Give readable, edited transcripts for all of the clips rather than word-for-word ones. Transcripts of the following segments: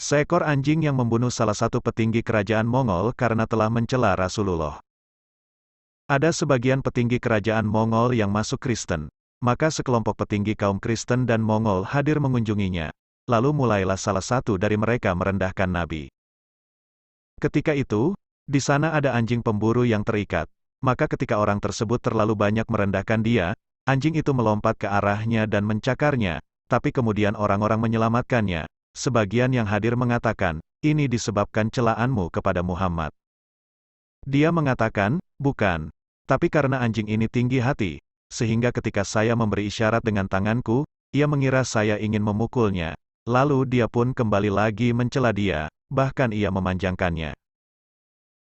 Seekor anjing yang membunuh salah satu petinggi kerajaan Mongol karena telah mencela Rasulullah. Ada sebagian petinggi kerajaan Mongol yang masuk Kristen, maka sekelompok petinggi kaum Kristen dan Mongol hadir mengunjunginya. Lalu mulailah salah satu dari mereka merendahkan Nabi. Ketika itu, di sana ada anjing pemburu yang terikat. Maka ketika orang tersebut terlalu banyak merendahkan dia, anjing itu melompat ke arahnya dan mencakarnya, tapi kemudian orang-orang menyelamatkannya. Sebagian yang hadir mengatakan, ini disebabkan celaanmu kepada Muhammad. Dia mengatakan, bukan. Tapi karena anjing ini tinggi hati, sehingga ketika saya memberi isyarat dengan tanganku, ia mengira saya ingin memukulnya. Lalu dia pun kembali lagi mencela dia, bahkan ia memanjangkannya.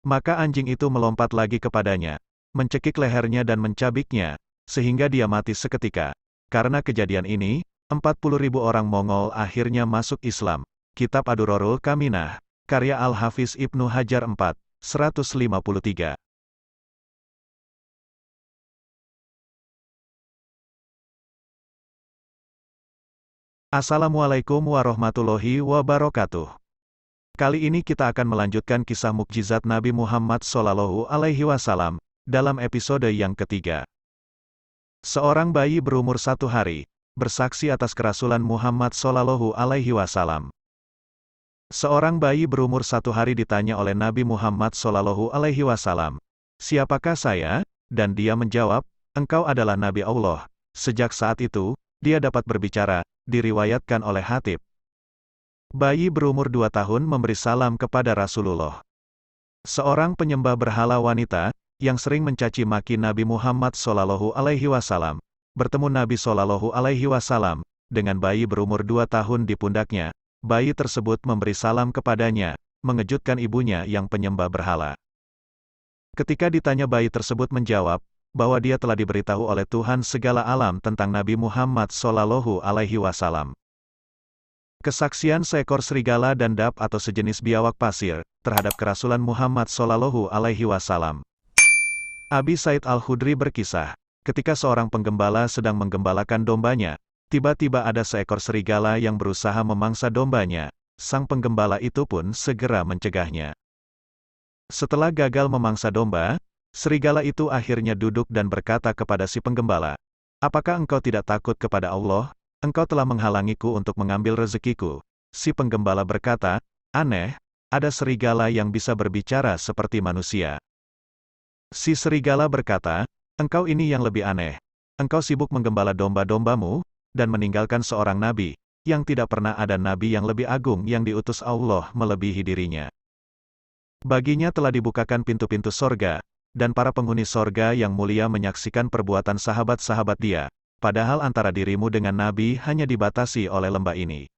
Maka anjing itu melompat lagi kepadanya, mencekik lehernya dan mencabiknya, sehingga dia mati seketika. Karena kejadian ini, 40.000 orang Mongol akhirnya masuk Islam. Kitab Ad-Durarul Kaminah, karya Al-Hafiz Ibnu Hajar 4, 153. Assalamualaikum warahmatullahi wabarakatuh. Kali ini kita akan melanjutkan kisah mukjizat Nabi Muhammad SAW, dalam episode yang ketiga. Seorang bayi berumur 1 hari, bersaksi atas kerasulan Muhammad SAW. Seorang bayi berumur 1 hari ditanya oleh Nabi Muhammad SAW, "Siapakah saya?" Dan dia menjawab, "Engkau adalah Nabi Allah." Sejak saat itu, dia dapat berbicara, diriwayatkan oleh Hatib. Bayi berumur 2 tahun memberi salam kepada Rasulullah. Seorang penyembah berhala wanita, yang sering mencaci maki Nabi Muhammad SAW, bertemu Nabi SAW, dengan bayi berumur 2 tahun di pundaknya. Bayi tersebut memberi salam kepadanya, mengejutkan ibunya yang penyembah berhala. Ketika ditanya, bayi tersebut menjawab, bahwa dia telah diberitahu oleh Tuhan segala alam tentang Nabi Muhammad SAW. Kesaksian seekor serigala dan dab atau sejenis biawak pasir, terhadap kerasulan Muhammad SAW. Abi Said Al-Khudri berkisah, ketika seorang penggembala sedang menggembalakan dombanya, tiba-tiba ada seekor serigala yang berusaha memangsa dombanya. Sang penggembala itu pun segera mencegahnya. Setelah gagal memangsa domba, serigala itu akhirnya duduk dan berkata kepada si penggembala, "Apakah engkau tidak takut kepada Allah? Engkau telah menghalangiku untuk mengambil rezekiku." Si penggembala berkata, "Aneh, ada serigala yang bisa berbicara seperti manusia." Si serigala berkata, "Engkau ini yang lebih aneh. Engkau sibuk menggembala domba-dombamu, dan meninggalkan seorang nabi, yang tidak pernah ada nabi yang lebih agung yang diutus Allah melebihi dirinya. Baginya telah dibukakan pintu-pintu sorga, dan para penghuni sorga yang mulia menyaksikan perbuatan sahabat-sahabat dia. Padahal antara dirimu dengan Nabi hanya dibatasi oleh lembah ini."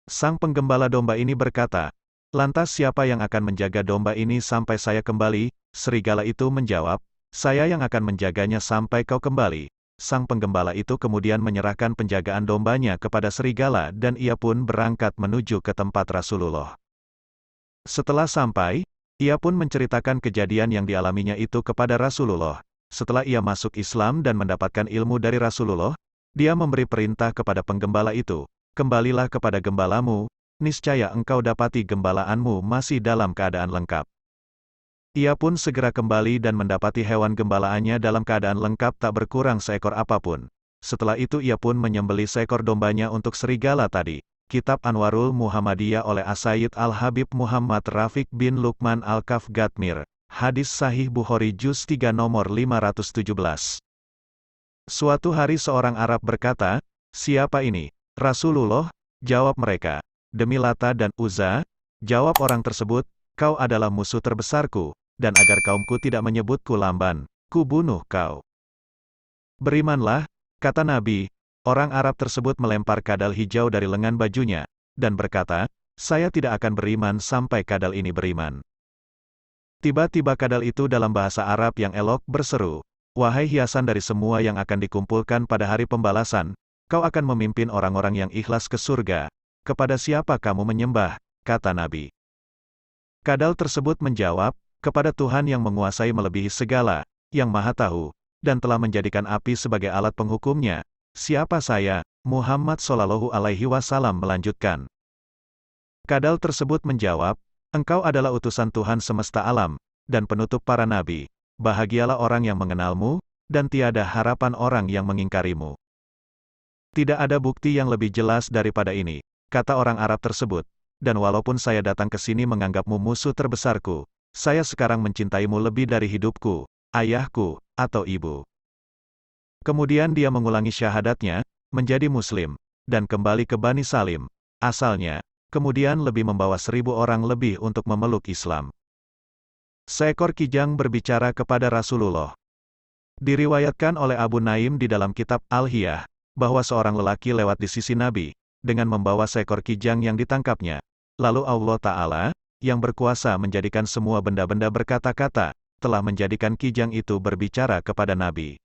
Sang penggembala domba ini berkata, "Lantas siapa yang akan menjaga domba ini sampai saya kembali?" Serigala itu menjawab, "Saya yang akan menjaganya sampai kau kembali." Sang penggembala itu kemudian menyerahkan penjagaan dombanya kepada serigala dan ia pun berangkat menuju ke tempat Rasulullah. Setelah sampai, ia pun menceritakan kejadian yang dialaminya itu kepada Rasulullah. Setelah ia masuk Islam dan mendapatkan ilmu dari Rasulullah, dia memberi perintah kepada penggembala itu, "Kembalilah kepada gembalamu, niscaya engkau dapati gembalaanmu masih dalam keadaan lengkap." Ia pun segera kembali dan mendapati hewan gembalaannya dalam keadaan lengkap tak berkurang seekor apapun. Setelah itu ia pun menyembelih seekor dombanya untuk serigala tadi. Kitab Anwarul Muhammadiyah oleh As-Sayyid Al-Habib Muhammad Rafiq bin Luqman Al-Kaf Gatmir. Hadis Sahih Bukhari Juz 3 nomor 517. Suatu hari seorang Arab berkata, "Siapa ini?" "Rasulullah," jawab mereka. "Demi Lata dan Uzza," jawab orang tersebut, "kau adalah musuh terbesarku, dan agar kaumku tidak menyebutku lamban, ku bunuh kau." "Berimanlah," kata Nabi. Orang Arab tersebut melempar kadal hijau dari lengan bajunya, dan berkata, "Saya tidak akan beriman sampai kadal ini beriman." Tiba-tiba kadal itu dalam bahasa Arab yang elok berseru, "Wahai hiasan dari semua yang akan dikumpulkan pada hari pembalasan, kau akan memimpin orang-orang yang ikhlas ke surga. Kepada siapa kamu menyembah?" kata Nabi. Kadal tersebut menjawab, "Kepada Tuhan yang menguasai melebihi segala, yang maha tahu, dan telah menjadikan api sebagai alat penghukumnya. Siapa saya?" Muhammad SAW melanjutkan, Kadal tersebut menjawab, "Engkau adalah utusan Tuhan semesta alam, dan penutup para nabi. Bahagialah orang yang mengenalmu, dan tiada harapan orang yang mengingkarimu." "Tidak ada bukti yang lebih jelas daripada ini," kata orang Arab tersebut, "dan walaupun saya datang ke sini menganggapmu musuh terbesarku, saya sekarang mencintaimu lebih dari hidupku, ayahku, atau ibu." Kemudian dia mengulangi syahadatnya, menjadi muslim, dan kembali ke Bani Salim, asalnya, kemudian lebih membawa 1.000 orang lebih untuk memeluk Islam. Seekor kijang berbicara kepada Rasulullah. Diriwayatkan oleh Abu Naim di dalam kitab Al-Hiyah, bahwa seorang lelaki lewat di sisi Nabi, dengan membawa seekor kijang yang ditangkapnya. Lalu Allah Ta'ala, yang berkuasa menjadikan semua benda-benda berkata-kata, telah menjadikan kijang itu berbicara kepada Nabi.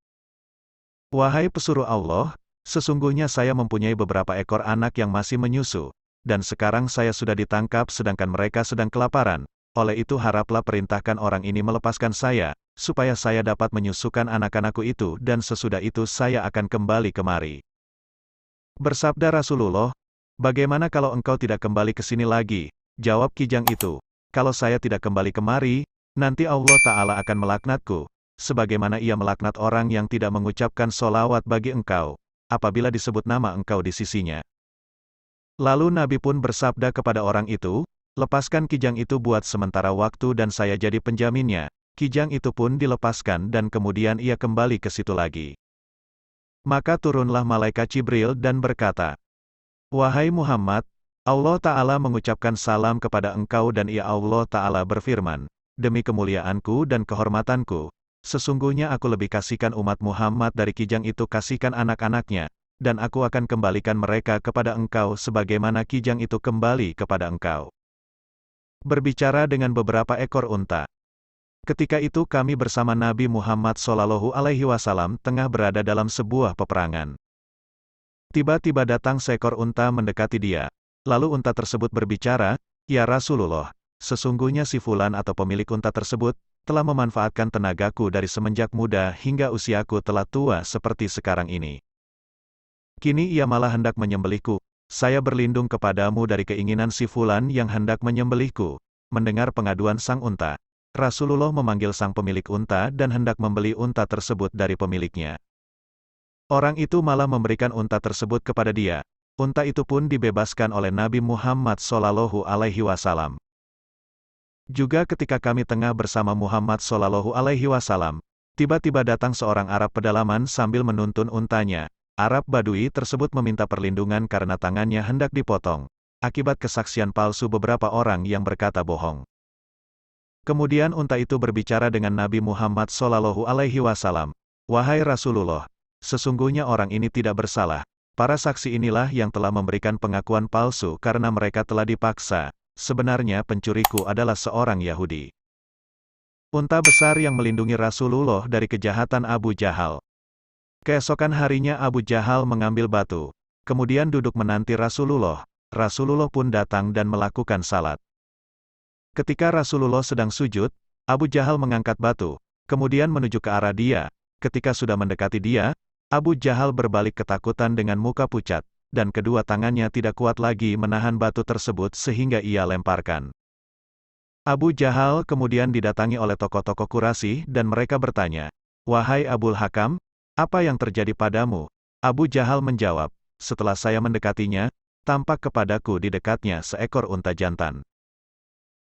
"Wahai pesuruh Allah, sesungguhnya saya mempunyai beberapa ekor anak yang masih menyusu, dan sekarang saya sudah ditangkap sedangkan mereka sedang kelaparan. Oleh itu haraplah perintahkan orang ini melepaskan saya, supaya saya dapat menyusukan anak-anakku itu dan sesudah itu saya akan kembali kemari." Bersabda Rasulullah, "Bagaimana kalau engkau tidak kembali ke sini lagi?" Jawab kijang itu, "Kalau saya tidak kembali kemari, nanti Allah Ta'ala akan melaknatku, sebagaimana ia melaknat orang yang tidak mengucapkan solawat bagi engkau, apabila disebut nama engkau di sisinya." Lalu Nabi pun bersabda kepada orang itu, "Lepaskan kijang itu buat sementara waktu dan saya jadi penjaminnya." Kijang itu pun dilepaskan dan kemudian ia kembali ke situ lagi. Maka turunlah malaikat Jibril dan berkata, "Wahai Muhammad, Allah Ta'ala mengucapkan salam kepada engkau dan ia Allah Ta'ala berfirman, demi kemuliaanku dan kehormatanku, sesungguhnya aku lebih kasihkan umat Muhammad dari kijang itu kasihkan anak-anaknya, dan aku akan kembalikan mereka kepada engkau sebagaimana kijang itu kembali kepada engkau." Berbicara dengan beberapa ekor unta. Ketika itu kami bersama Nabi Muhammad SAW tengah berada dalam sebuah peperangan. Tiba-tiba datang seekor unta mendekati dia. Lalu unta tersebut berbicara, "Ya Rasulullah, sesungguhnya si Fulan atau pemilik unta tersebut, telah memanfaatkan tenagaku dari semenjak muda hingga usiaku telah tua seperti sekarang ini. Kini ia malah hendak menyembelihku. Saya berlindung kepadamu dari keinginan si Fulan yang hendak menyembelihku." Mendengar pengaduan sang unta, Rasulullah memanggil sang pemilik unta dan hendak membeli unta tersebut dari pemiliknya. Orang itu malah memberikan unta tersebut kepada dia. Unta itu pun dibebaskan oleh Nabi Muhammad SAW. Juga ketika kami tengah bersama Muhammad SAW, tiba-tiba datang seorang Arab pedalaman sambil menuntun untanya. Arab Badui tersebut meminta perlindungan karena tangannya hendak dipotong, akibat kesaksian palsu beberapa orang yang berkata bohong. Kemudian unta itu berbicara dengan Nabi Muhammad SAW, "Wahai Rasulullah, sesungguhnya orang ini tidak bersalah. Para saksi inilah yang telah memberikan pengakuan palsu karena mereka telah dipaksa. Sebenarnya pencuriku adalah seorang Yahudi." Unta besar yang melindungi Rasulullah dari kejahatan Abu Jahal. Keesokan harinya Abu Jahal mengambil batu, kemudian duduk menanti Rasulullah. Rasulullah pun datang dan melakukan salat. Ketika Rasulullah sedang sujud, Abu Jahal mengangkat batu, kemudian menuju ke arah dia. Ketika sudah mendekati dia, Abu Jahal berbalik ketakutan dengan muka pucat, dan kedua tangannya tidak kuat lagi menahan batu tersebut sehingga ia lemparkan. Abu Jahal kemudian didatangi oleh tokoh-tokoh Quraisy dan mereka bertanya, "Wahai Abul Hakam, apa yang terjadi padamu?" Abu Jahal menjawab, "Setelah saya mendekatinya, tampak kepadaku di dekatnya seekor unta jantan.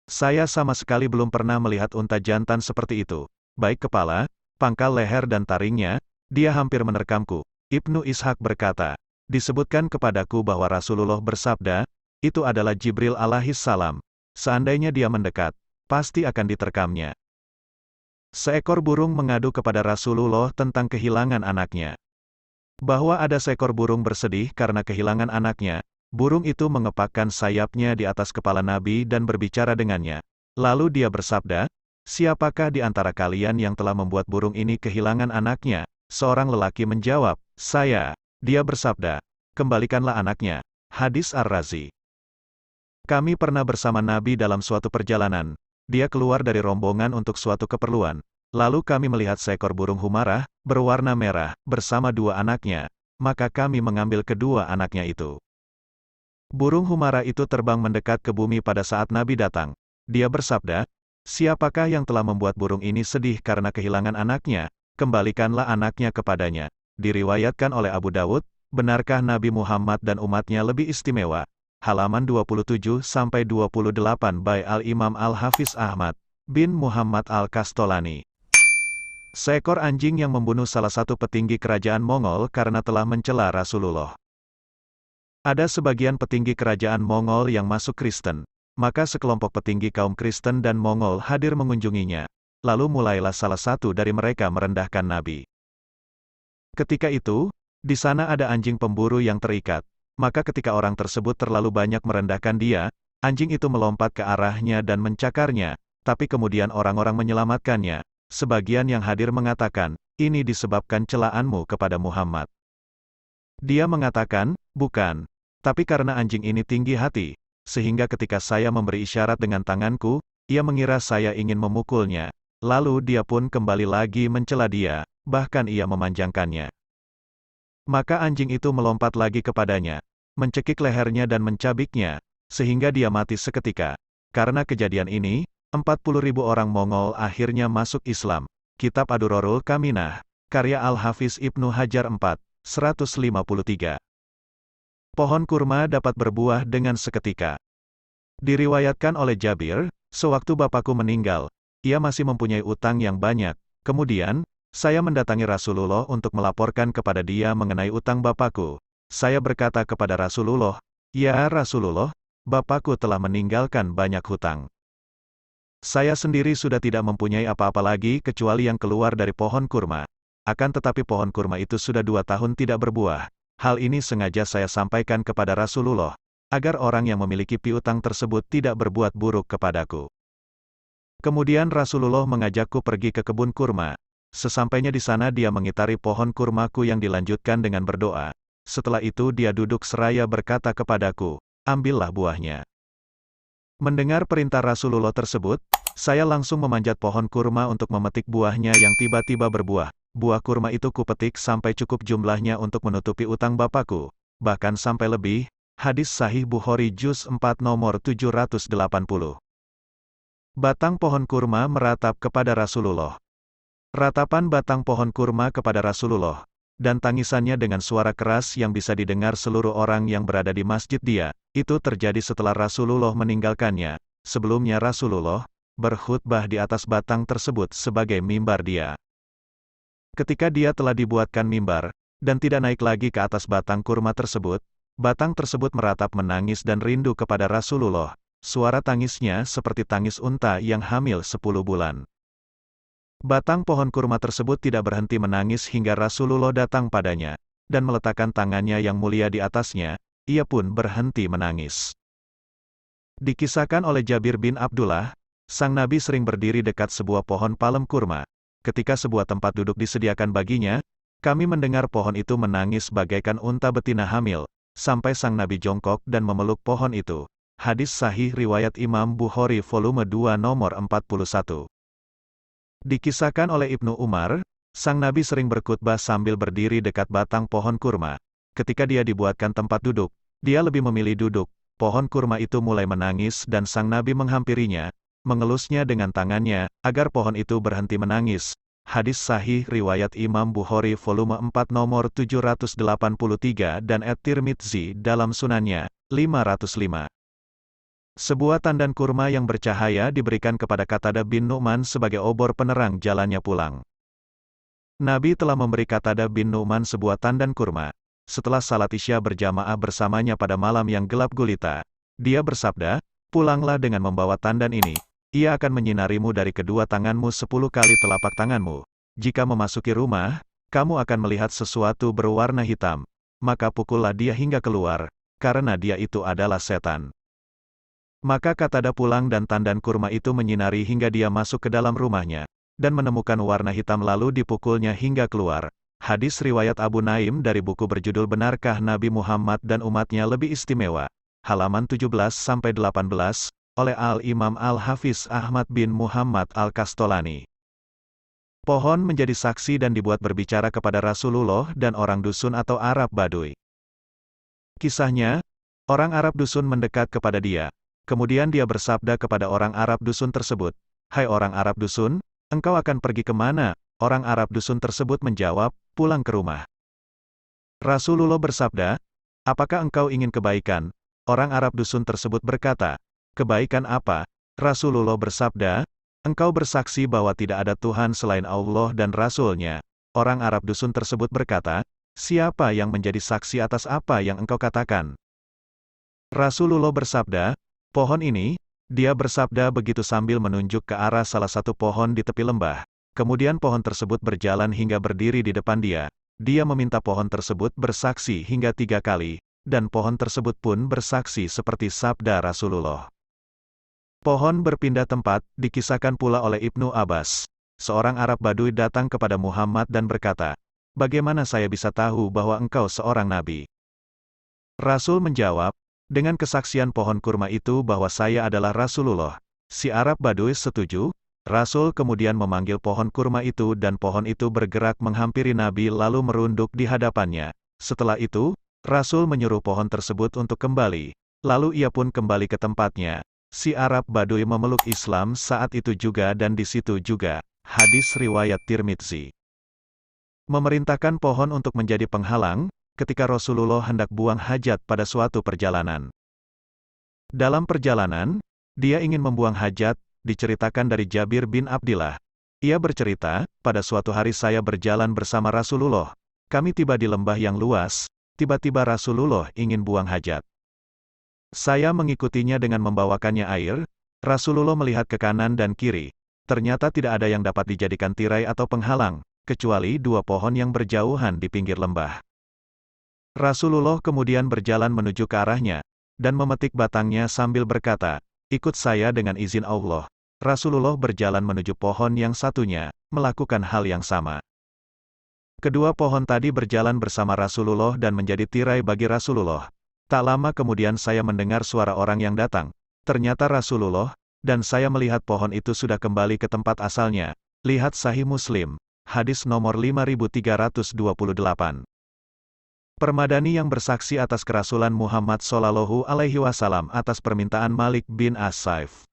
Saya sama sekali belum pernah melihat unta jantan seperti itu. Baik kepala, pangkal leher dan taringnya, dia hampir menerkamku." Ibnu Ishaq berkata, "Disebutkan kepadaku bahwa Rasulullah bersabda, itu adalah Jibril alaihissalam. Seandainya dia mendekat, pasti akan diterkamnya." Seekor burung mengadu kepada Rasulullah tentang kehilangan anaknya. Bahwa ada seekor burung bersedih karena kehilangan anaknya. Burung itu mengepakkan sayapnya di atas kepala Nabi dan berbicara dengannya. Lalu dia bersabda, "Siapakah di antara kalian yang telah membuat burung ini kehilangan anaknya?" Seorang lelaki menjawab, "Saya." Dia bersabda, "Kembalikanlah anaknya." Hadis Ar-Razi. Kami pernah bersama Nabi dalam suatu perjalanan. Dia keluar dari rombongan untuk suatu keperluan. Lalu kami melihat seekor burung humarah, berwarna merah, bersama dua anaknya. Maka kami mengambil kedua anaknya itu. Burung Humara itu terbang mendekat ke bumi pada saat Nabi datang. Dia bersabda, "Siapakah yang telah membuat burung ini sedih karena kehilangan anaknya? Kembalikanlah anaknya kepadanya." Diriwayatkan oleh Abu Dawud, benarkah Nabi Muhammad dan umatnya lebih istimewa? Halaman 27-28 by Al-Imam Al-Hafiz Ahmad bin Muhammad Al-Kastolani. Seekor anjing yang membunuh salah satu petinggi kerajaan Mongol karena telah mencela Rasulullah. Ada sebagian petinggi kerajaan Mongol yang masuk Kristen. Maka sekelompok petinggi kaum Kristen dan Mongol hadir mengunjunginya. Lalu mulailah salah satu dari mereka merendahkan Nabi. Ketika itu, di sana ada anjing pemburu yang terikat. Maka ketika orang tersebut terlalu banyak merendahkan dia, anjing itu melompat ke arahnya dan mencakarnya, tapi kemudian orang-orang menyelamatkannya. Sebagian yang hadir mengatakan, "Ini disebabkan celaanmu kepada Muhammad." Dia mengatakan, "Bukan. Tapi karena anjing ini tinggi hati, sehingga ketika saya memberi isyarat dengan tanganku, ia mengira saya ingin memukulnya. Lalu dia pun kembali lagi mencela dia, bahkan ia memanjangkannya. Maka anjing itu melompat lagi kepadanya, mencekik lehernya dan mencabiknya, sehingga dia mati seketika. Karena kejadian ini, 40.000 orang Mongol akhirnya masuk Islam." Kitab Ad-Durarul Kaminah, karya Al-Hafiz Ibnu Hajar 4, 153. Pohon kurma dapat berbuah dengan seketika. Diriwayatkan oleh Jabir, "Sewaktu bapakku meninggal, ia masih mempunyai utang yang banyak. Kemudian, saya mendatangi Rasulullah untuk melaporkan kepada dia mengenai utang bapakku. Saya berkata kepada Rasulullah, 'Ya Rasulullah, bapakku telah meninggalkan banyak hutang. Saya sendiri sudah tidak mempunyai apa-apa lagi kecuali yang keluar dari pohon kurma. Akan tetapi pohon kurma itu sudah 2 tahun tidak berbuah. Hal ini sengaja saya sampaikan kepada Rasulullah, agar orang yang memiliki piutang tersebut tidak berbuat buruk kepadaku.' Kemudian Rasulullah mengajakku pergi ke kebun kurma. Sesampainya di sana dia mengitari pohon kurmaku yang dilanjutkan dengan berdoa. Setelah itu dia duduk seraya berkata kepadaku, 'Ambillah buahnya.' Mendengar perintah Rasulullah tersebut, saya langsung memanjat pohon kurma untuk memetik buahnya yang tiba-tiba berbuah. Buah kurma itu kupetik sampai cukup jumlahnya untuk menutupi utang bapakku, bahkan sampai lebih." Hadis Sahih Bukhari Juz 4 nomor 780. Batang pohon kurma meratap kepada Rasulullah. Ratapan batang pohon kurma kepada Rasulullah, dan tangisannya dengan suara keras yang bisa didengar seluruh orang yang berada di masjid dia, itu terjadi setelah Rasulullah meninggalkannya. Sebelumnya Rasulullah berkhutbah di atas batang tersebut sebagai mimbar dia. Ketika dia telah dibuatkan mimbar, dan tidak naik lagi ke atas batang kurma tersebut, batang tersebut meratap menangis dan rindu kepada Rasulullah. Suara tangisnya seperti tangis unta yang hamil 10 bulan. Batang pohon kurma tersebut tidak berhenti menangis hingga Rasulullah datang padanya, dan meletakkan tangannya yang mulia di atasnya, ia pun berhenti menangis. Dikisahkan oleh Jabir bin Abdullah, sang Nabi sering berdiri dekat sebuah pohon palem kurma. Ketika sebuah tempat duduk disediakan baginya, kami mendengar pohon itu menangis bagaikan unta betina hamil, sampai sang Nabi jongkok dan memeluk pohon itu. Hadis Sahih riwayat Imam Bukhari volume 2 nomor 41. Dikisahkan oleh Ibnu Umar, sang Nabi sering berkhutbah sambil berdiri dekat batang pohon kurma. Ketika dia dibuatkan tempat duduk, dia lebih memilih duduk. Pohon kurma itu mulai menangis dan sang Nabi menghampirinya, mengelusnya dengan tangannya, agar pohon itu berhenti menangis. Hadis Sahih riwayat Imam Bukhari volume 4 nomor 783 dan At-Tirmidzi dalam sunannya, 505. Sebuah tandan kurma yang bercahaya diberikan kepada Qatadah bin Nu'man sebagai obor penerang jalannya pulang. Nabi telah memberi Qatadah bin Nu'man sebuah tandan kurma. Setelah salat Isya berjamaah bersamanya pada malam yang gelap gulita, dia bersabda, "Pulanglah dengan membawa tandan ini. Ia akan menyinarimu dari kedua tanganmu 10 kali telapak tanganmu. Jika memasuki rumah, kamu akan melihat sesuatu berwarna hitam. Maka pukullah dia hingga keluar, karena dia itu adalah setan." Maka Qatadah pulang dan tandan kurma itu menyinari hingga dia masuk ke dalam rumahnya, dan menemukan warna hitam lalu dipukulnya hingga keluar. Hadis riwayat Abu Naim dari buku berjudul Benarkah Nabi Muhammad dan Umatnya Lebih Istimewa? Halaman 17-18, oleh Al-Imam Al-Hafiz Ahmad bin Muhammad Al-Kastolani. Pohon menjadi saksi dan dibuat berbicara kepada Rasulullah dan orang dusun atau Arab Baduy. Kisahnya, Orang Arab dusun mendekat kepada dia. Kemudian dia bersabda kepada orang Arab dusun tersebut, "Hai orang Arab dusun, engkau akan pergi kemana?" Orang Arab dusun tersebut menjawab, "Pulang ke rumah." Rasulullah bersabda, "Apakah engkau ingin kebaikan?" Orang Arab dusun tersebut berkata, "Kebaikan apa?" Rasulullah bersabda, "Engkau bersaksi bahwa tidak ada Tuhan selain Allah dan Rasul-Nya." Orang Arab dusun tersebut berkata, "Siapa yang menjadi saksi atas apa yang engkau katakan?" Rasulullah bersabda, "Pohon ini." Dia bersabda begitu sambil menunjuk ke arah salah satu pohon di tepi lembah. Kemudian pohon tersebut berjalan hingga berdiri di depan dia. Dia meminta pohon tersebut bersaksi hingga 3 kali, dan pohon tersebut pun bersaksi seperti sabda Rasulullah. Pohon berpindah tempat, dikisahkan pula oleh Ibnu Abbas. Seorang Arab Badui datang kepada Muhammad dan berkata, "Bagaimana saya bisa tahu bahwa engkau seorang nabi?" Rasul menjawab, "Dengan kesaksian pohon kurma itu bahwa saya adalah Rasulullah." Si Arab Badui setuju. Rasul kemudian memanggil pohon kurma itu dan pohon itu bergerak menghampiri Nabi lalu merunduk di hadapannya. Setelah itu, Rasul menyuruh pohon tersebut untuk kembali. Lalu ia pun kembali ke tempatnya. Si Arab Badui memeluk Islam saat itu juga dan di situ juga. Hadis riwayat Tirmidzi. Memerintahkan pohon untuk menjadi penghalang, ketika Rasulullah hendak buang hajat pada suatu perjalanan. Dalam perjalanan, dia ingin membuang hajat, diceritakan dari Jabir bin Abdillah. Ia bercerita, "Pada suatu hari saya berjalan bersama Rasulullah. Kami tiba di lembah yang luas, tiba-tiba Rasulullah ingin buang hajat. Saya mengikutinya dengan membawakannya air. Rasulullah melihat ke kanan dan kiri. Ternyata tidak ada yang dapat dijadikan tirai atau penghalang, kecuali 2 pohon yang berjauhan di pinggir lembah. Rasulullah kemudian berjalan menuju ke arahnya, dan memetik batangnya sambil berkata, 'Ikut saya dengan izin Allah.' Rasulullah berjalan menuju pohon yang satunya, melakukan hal yang sama. Kedua pohon tadi berjalan bersama Rasulullah dan menjadi tirai bagi Rasulullah. Tak lama kemudian saya mendengar suara orang yang datang. Ternyata Rasulullah, dan saya melihat pohon itu sudah kembali ke tempat asalnya. Lihat Sahih Muslim, hadis nomor 5328. Permadani yang bersaksi atas kerasulan Muhammad Shallallahu Alaihi Wasallam atas permintaan Malik bin As-Saif.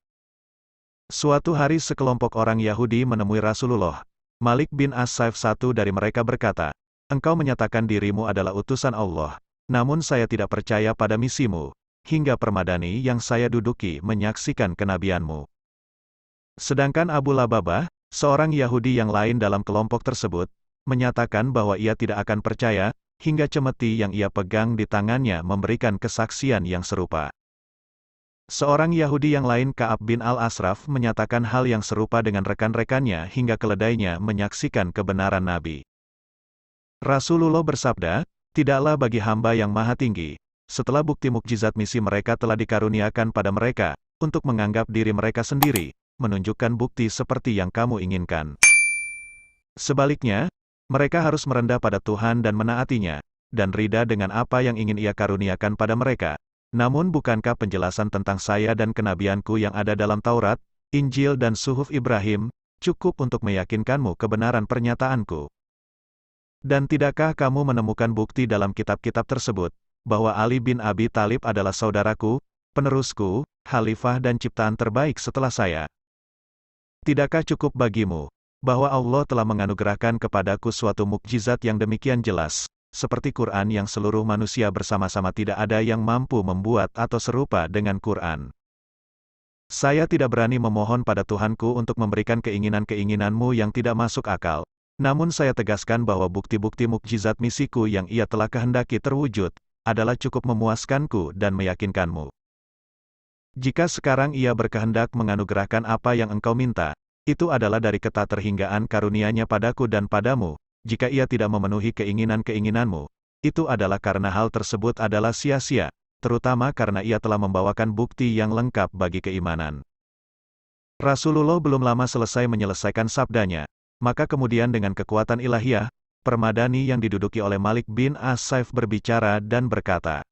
Suatu hari sekelompok orang Yahudi menemui Rasulullah. Malik bin As-Saif satu dari mereka berkata, "Engkau menyatakan dirimu adalah utusan Allah, namun saya tidak percaya pada misimu, hingga permadani yang saya duduki menyaksikan kenabianmu." Sedangkan Abu Lababah, seorang Yahudi yang lain dalam kelompok tersebut, menyatakan bahwa ia tidak akan percaya, hingga cemeti yang ia pegang di tangannya memberikan kesaksian yang serupa. Seorang Yahudi yang lain Ka'ab bin Al-Ashraf menyatakan hal yang serupa dengan rekan-rekannya hingga keledainya menyaksikan kebenaran Nabi. Rasulullah bersabda, "Tidaklah bagi hamba yang maha tinggi, setelah bukti mukjizat misi mereka telah dikaruniakan pada mereka, untuk menganggap diri mereka sendiri, menunjukkan bukti seperti yang kamu inginkan. Sebaliknya, mereka harus merendah pada Tuhan dan menaatinya, dan rida dengan apa yang ingin Ia karuniakan pada mereka. Namun bukankah penjelasan tentang saya dan kenabianku yang ada dalam Taurat, Injil dan Suhuf Ibrahim, cukup untuk meyakinkanmu kebenaran pernyataanku? Dan tidakkah kamu menemukan bukti dalam kitab-kitab tersebut, bahwa Ali bin Abi Thalib adalah saudaraku, penerusku, khalifah dan ciptaan terbaik setelah saya? Tidakkah cukup bagimu, bahwa Allah telah menganugerahkan kepadaku suatu mukjizat yang demikian jelas, seperti Quran yang seluruh manusia bersama-sama tidak ada yang mampu membuat atau serupa dengan Quran? Saya tidak berani memohon pada Tuhanku untuk memberikan keinginan-keinginanmu yang tidak masuk akal. Namun saya tegaskan bahwa bukti-bukti mukjizat misiku yang Ia telah kehendaki terwujud, adalah cukup memuaskanku dan meyakinkanmu. Jika sekarang Ia berkehendak menganugerahkan apa yang engkau minta, itu adalah dari ketaterhinggaan karunia-Nya padaku dan padamu. Jika Ia tidak memenuhi keinginan-keinginanmu, itu adalah karena hal tersebut adalah sia-sia, terutama karena Ia telah membawakan bukti yang lengkap bagi keimanan." Rasulullah belum lama selesai menyelesaikan sabdanya, maka kemudian dengan kekuatan ilahiyah, permadani yang diduduki oleh Malik bin As-Saif berbicara dan berkata,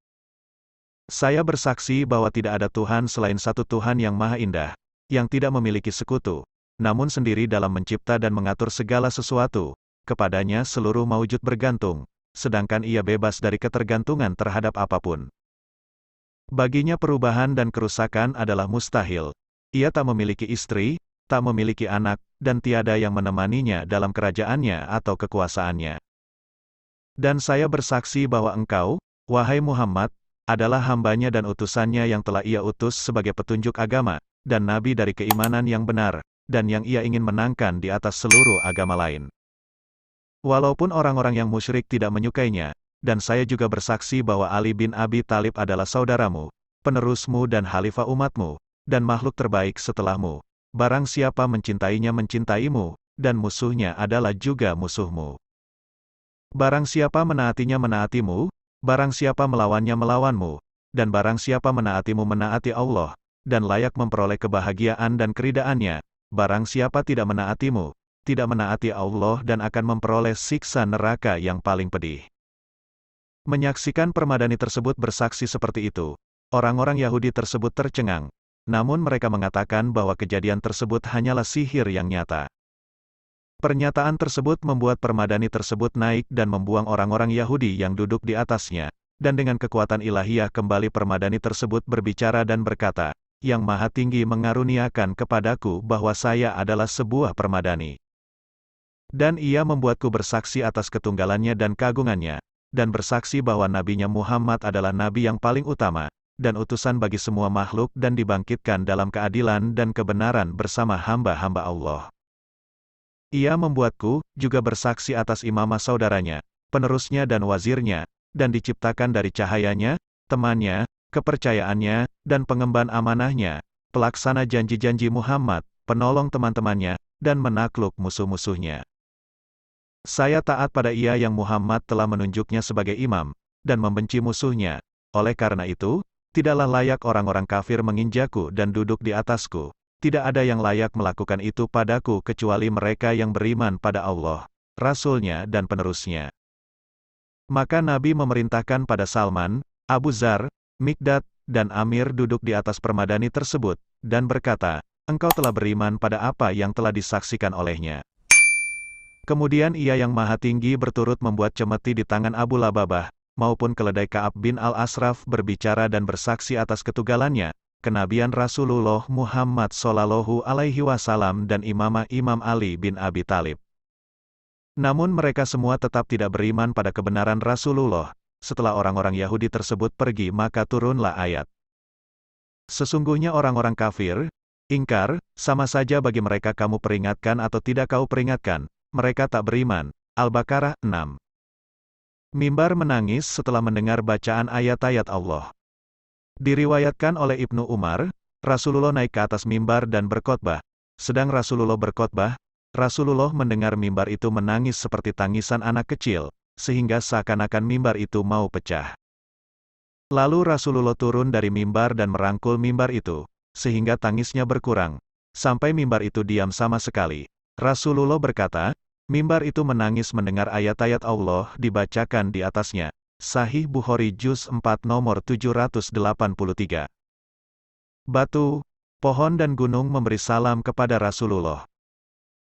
"Saya bersaksi bahwa tidak ada Tuhan selain satu Tuhan yang maha indah, yang tidak memiliki sekutu, namun sendiri dalam mencipta dan mengatur segala sesuatu. Kepadanya seluruh maujud bergantung, sedangkan Ia bebas dari ketergantungan terhadap apapun. Baginya perubahan dan kerusakan adalah mustahil. Ia tak memiliki istri, tak memiliki anak, dan tiada yang menemaninya dalam kerajaannya atau kekuasaannya. Dan saya bersaksi bahwa engkau, wahai Muhammad, adalah hambanya dan utusannya yang telah ia utus sebagai petunjuk agama, dan nabi dari keimanan yang benar, dan yang ia ingin menangkan di atas seluruh agama lain. Walaupun orang-orang yang musyrik tidak menyukainya, dan saya juga bersaksi bahwa Ali bin Abi Thalib adalah saudaramu, penerusmu dan khalifah umatmu, dan makhluk terbaik setelahmu. Barang siapa mencintainya mencintaimu, dan musuhnya adalah juga musuhmu. Barang siapa menaatinya menaatimu, barang siapa melawannya melawanmu, dan barang siapa menaatimu menaati Allah, dan layak memperoleh kebahagiaan dan keridaannya. Barang siapa tidak menaatimu, tidak menaati Allah dan akan memperoleh siksa neraka yang paling pedih. Menyaksikan permadani tersebut bersaksi seperti itu, orang-orang Yahudi tersebut tercengang, namun mereka mengatakan bahwa kejadian tersebut hanyalah sihir yang nyata. Pernyataan tersebut membuat permadani tersebut naik dan membuang orang-orang Yahudi yang duduk di atasnya, dan dengan kekuatan ilahiyah kembali permadani tersebut berbicara dan berkata, Yang Maha Tinggi mengaruniakan kepadaku bahwa saya adalah sebuah permadani. Dan ia membuatku bersaksi atas ketunggalannya dan keagungannya, dan bersaksi bahwa nabinya Muhammad adalah nabi yang paling utama, dan utusan bagi semua makhluk dan dibangkitkan dalam keadilan dan kebenaran bersama hamba-hamba Allah. Ia membuatku juga bersaksi atas imamah saudaranya, penerusnya dan wazirnya, dan diciptakan dari cahayanya, temannya, kepercayaannya, dan pengemban amanahnya, pelaksana janji-janji Muhammad, penolong teman-temannya, dan menakluk musuh-musuhnya. Saya taat pada ia yang Muhammad telah menunjuknya sebagai imam, dan membenci musuhnya. Oleh karena itu, tidaklah layak orang-orang kafir menginjakku dan duduk di atasku. Tidak ada yang layak melakukan itu padaku kecuali mereka yang beriman pada Allah, Rasul-Nya dan penerusnya. Maka Nabi memerintahkan pada Salman, Abu Dzar, Mikdad, dan Amir duduk di atas permadani tersebut, dan berkata, Engkau telah beriman pada apa yang telah disaksikan olehnya. Kemudian ia yang Maha Tinggi berturut membuat cemeti di tangan Abu Lababah, maupun keledai Ka'ab bin Al-Ashraf berbicara dan bersaksi atas ketugalannya, kenabian Rasulullah Muhammad Shallallahu Alaihi Wasallam dan imamah Imam Ali bin Abi Thalib. Namun mereka semua tetap tidak beriman pada kebenaran Rasulullah. Setelah orang-orang Yahudi tersebut pergi maka turunlah ayat. Sesungguhnya orang-orang kafir, ingkar, sama saja bagi mereka kamu peringatkan atau tidak kau peringatkan, mereka tak beriman. Al-Baqarah 6. Mimbar menangis setelah mendengar bacaan ayat-ayat Allah. Diriwayatkan oleh Ibnu Umar, Rasulullah naik ke atas mimbar dan berkhotbah. Sedang Rasulullah berkhotbah, Rasulullah mendengar mimbar itu menangis seperti tangisan anak kecil, sehingga seakan-akan mimbar itu mau pecah. Lalu Rasulullah turun dari mimbar dan merangkul mimbar itu, sehingga tangisnya berkurang, sampai mimbar itu diam sama sekali. Rasulullah berkata, mimbar itu menangis mendengar ayat-ayat Allah dibacakan di atasnya. Sahih Bukhari Juz 4 nomor 783. Batu, pohon dan gunung memberi salam kepada Rasulullah.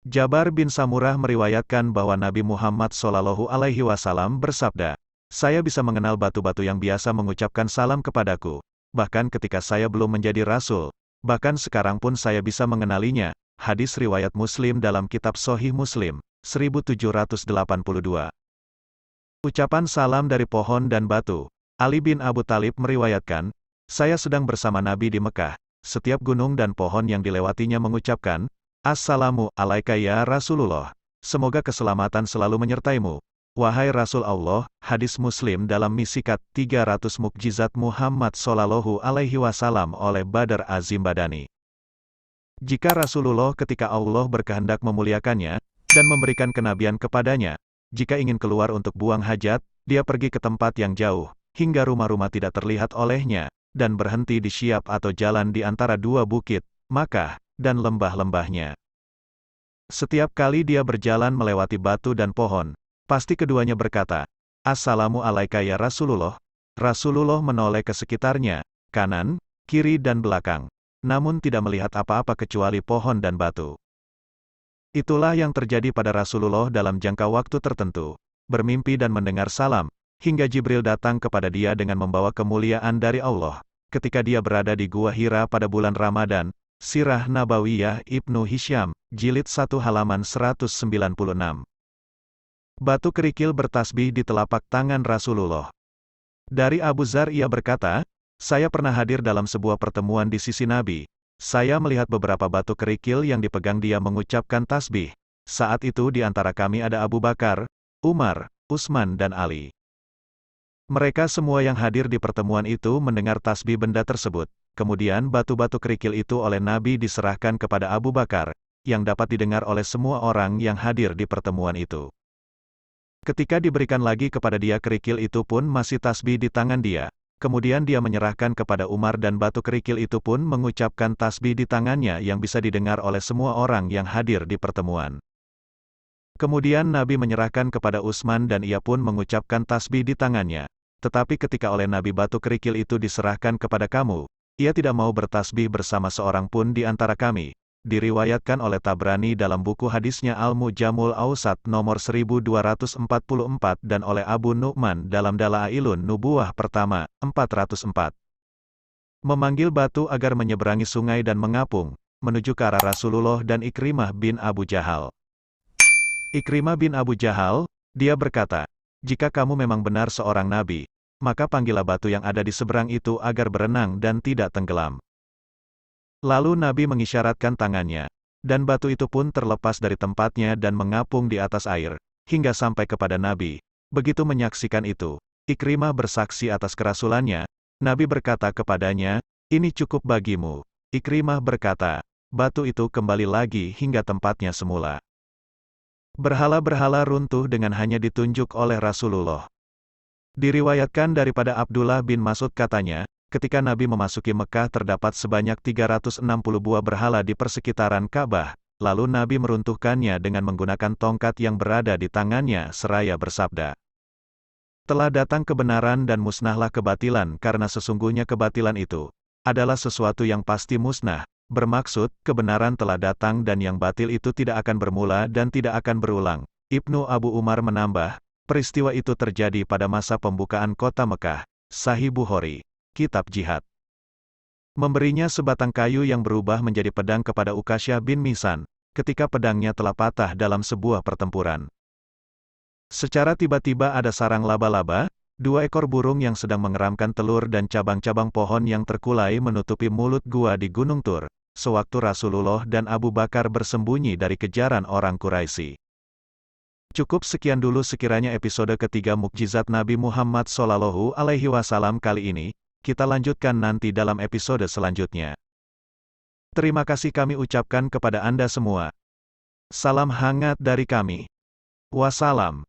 Jabar bin Samurah meriwayatkan bahwa Nabi Muhammad Shallallahu Alaihi Wasallam bersabda, saya bisa mengenal batu-batu yang biasa mengucapkan salam kepadaku, bahkan ketika saya belum menjadi Rasul, bahkan sekarang pun saya bisa mengenalinya. Hadis riwayat Muslim dalam kitab Sahih Muslim, 1782. Ucapan salam dari pohon dan batu. Ali bin Abu Thalib meriwayatkan, saya sedang bersama Nabi di Mekah, setiap gunung dan pohon yang dilewatinya mengucapkan, Assalamu alaika ya Rasulullah. Semoga keselamatan selalu menyertaimu. Wahai Rasul Allah, hadis Muslim dalam Misikat 300 Mukjizat Muhammad Shallallahu Alaihi Wasallam oleh Badr Azim Badani. Jika Rasulullah ketika Allah berkehendak memuliakannya, dan memberikan kenabian kepadanya, jika ingin keluar untuk buang hajat, dia pergi ke tempat yang jauh, hingga rumah-rumah tidak terlihat olehnya, dan berhenti di Syiab atau jalan di antara dua bukit, Makkah, dan lembah-lembahnya. Setiap kali dia berjalan melewati batu dan pohon, pasti keduanya berkata, Assalamu alaika ya Rasulullah. Rasulullah menoleh ke sekitarnya, kanan, kiri dan belakang, namun tidak melihat apa-apa kecuali pohon dan batu. Itulah yang terjadi pada Rasulullah dalam jangka waktu tertentu, bermimpi dan mendengar salam, hingga Jibril datang kepada dia dengan membawa kemuliaan dari Allah. ketika dia berada di Gua Hira pada bulan Ramadan. Sirah Nabawiyah Ibnu Hisham, Jilid 1 halaman 196. Batu kerikil bertasbih di telapak tangan Rasulullah. Dari Abu Dzar ia berkata, saya pernah hadir dalam sebuah pertemuan di sisi Nabi. Saya melihat beberapa batu kerikil yang dipegang dia mengucapkan tasbih. Saat itu di antara kami ada Abu Bakar, Umar, Utsman dan Ali. Mereka semua yang hadir di pertemuan itu mendengar tasbih benda tersebut. Kemudian batu-batu kerikil itu oleh Nabi diserahkan kepada Abu Bakar, yang dapat didengar oleh semua orang yang hadir di pertemuan itu. Ketika diberikan lagi kepada dia kerikil itu pun masih tasbih di tangan dia. Kemudian dia menyerahkan kepada Umar dan batu kerikil itu pun mengucapkan tasbih di tangannya yang bisa didengar oleh semua orang yang hadir di pertemuan. Kemudian Nabi menyerahkan kepada Utsman dan ia pun mengucapkan tasbih di tangannya. Tetapi ketika oleh Nabi batu kerikil itu diserahkan kepada kamu, ia tidak mau bertasbih bersama seorang pun di antara kami. Diriwayatkan oleh Tabrani dalam buku hadisnya Al-Mujamul Awsat nomor 1244 dan oleh Abu Nu'man dalam Dalailun Nubuwah pertama, 404. Memanggil batu agar menyeberangi sungai dan mengapung, menuju ke arah Rasulullah dan Ikrimah bin Abu Jahal. Ikrimah bin Abu Jahal, dia berkata, jika kamu memang benar seorang nabi, maka panggillah batu yang ada di seberang itu agar berenang dan tidak tenggelam. Lalu Nabi mengisyaratkan tangannya, dan batu itu pun terlepas dari tempatnya dan mengapung di atas air, hingga sampai kepada Nabi. Begitu menyaksikan itu, Ikrimah bersaksi atas kerasulannya. Nabi berkata kepadanya, ini cukup bagimu. Ikrimah berkata, batu itu kembali lagi hingga tempatnya semula. Berhala-berhala runtuh dengan hanya ditunjuk oleh Rasulullah. Diriwayatkan daripada Abdullah bin Mas'ud katanya, ketika Nabi memasuki Mekah terdapat sebanyak 360 buah berhala di persekitaran Ka'bah, lalu Nabi meruntuhkannya dengan menggunakan tongkat yang berada di tangannya seraya bersabda, telah datang kebenaran dan musnahlah kebatilan karena sesungguhnya kebatilan itu adalah sesuatu yang pasti musnah. Bermaksud, kebenaran telah datang dan yang batil itu tidak akan bermula dan tidak akan berulang. Ibnu Abu Umar menambah, peristiwa itu terjadi pada masa pembukaan kota Mekah. Sahih Bukhari, Kitab Jihad. Memberinya sebatang kayu yang berubah menjadi pedang kepada Ukasyah bin Mihsan, ketika pedangnya telah patah dalam sebuah pertempuran. Secara tiba-tiba ada sarang laba-laba, 2 ekor burung yang sedang mengeramkan telur dan cabang-cabang pohon yang terkulai menutupi mulut gua di Gunung Tur, sewaktu Rasulullah dan Abu Bakar bersembunyi dari kejaran orang Quraisy. Cukup sekian dulu sekiranya episode ketiga Mukjizat Nabi Muhammad SAW kali ini, kita lanjutkan nanti dalam episode selanjutnya. Terima kasih kami ucapkan kepada Anda semua. Salam hangat dari kami. Wassalam.